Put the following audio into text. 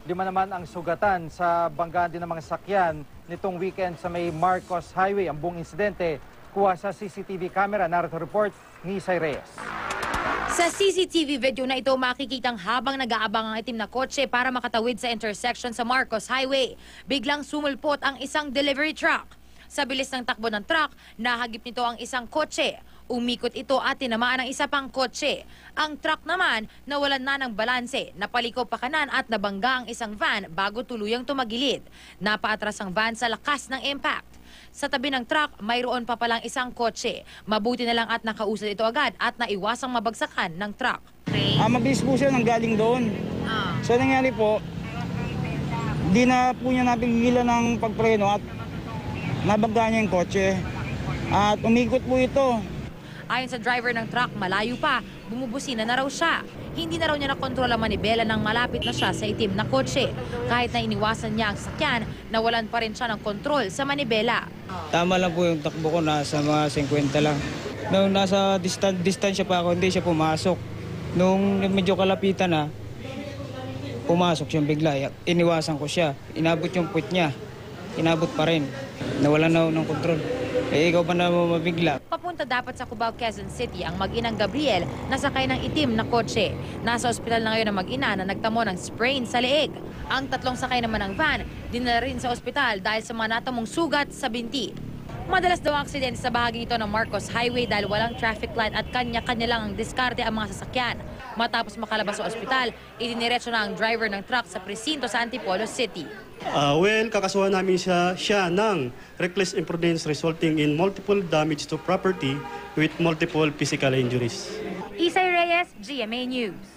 Lima naman ang sugatan sa banggaan din ng mga sakyan nitong weekend sa may Marcos Highway. Ang buong insidente kuha sa CCTV camera. Narito report ni Isay Reyes. Sa CCTV video na ito, makikitang habang nag-aabang ang itim na kotse para makatawid sa intersection sa Marcos Highway, biglang sumulpot ang isang delivery truck. Sa bilis ng takbo ng truck, nahagip nito ang isang kotse. Umikot ito at tinamaan ang isa pang kotse. Ang truck naman, nawalan na ng balanse, napaliko pa kanan at nabangga ang isang van bago tuluyang tumagilid. Napaatras ang van sa lakas ng impact. Sa tabi ng truck, mayroon pa palang isang kotse. Mabuti na lang at nakausad ito agad at naiwasang mabagsakan ng truck. Mabilis po siya nang galing doon. So nangyari po, di na po niya napigilan ng pagpreno at nabangga niya yung kotse. At umikot po ito. Ayon sa driver ng truck, malayo pa, bumubusina na raw siya. Hindi na raw niya nakontrol ang manibela nang malapit na siya sa itim na kotse. Kahit na iniwasan niya ang sakyan, nawalan pa rin siya ng kontrol sa manibela. Tama lang po yung takbo ko, nasa mga 50 lang. Nung nasa distansya pa ako, hindi siya pumasok. Nung medyo kalapitan na, pumasok siya bigla. Iniwasan ko siya. Inabot yung puwet niya. Inabot pa rin. Nawalan na ng kontrol. Ikaw pa na mabigla. Papunta dapat sa Cubao, Quezon City ang mag-inang Gabriel na sakay ng itim na kotse. Nasa ospital na ngayon ang mag-ina na nagtamo ng sprain sa leeg. Ang tatlong sakay naman ng van, dinala rin sa ospital dahil sa mga natamong sugat sa binti. Madalas daw ang aksidente sa bahagi ito ng Marcos Highway dahil walang traffic light at kanya-kanya lang ang diskarte ang mga sasakyan. Matapos makalabas sa ospital, idiniretso na ang driver ng truck sa presinto sa Antipolo City. Kakasuhan namin siya ng reckless imprudence resulting in multiple damage to property with multiple physical injuries. Isay Reyes, GMA News.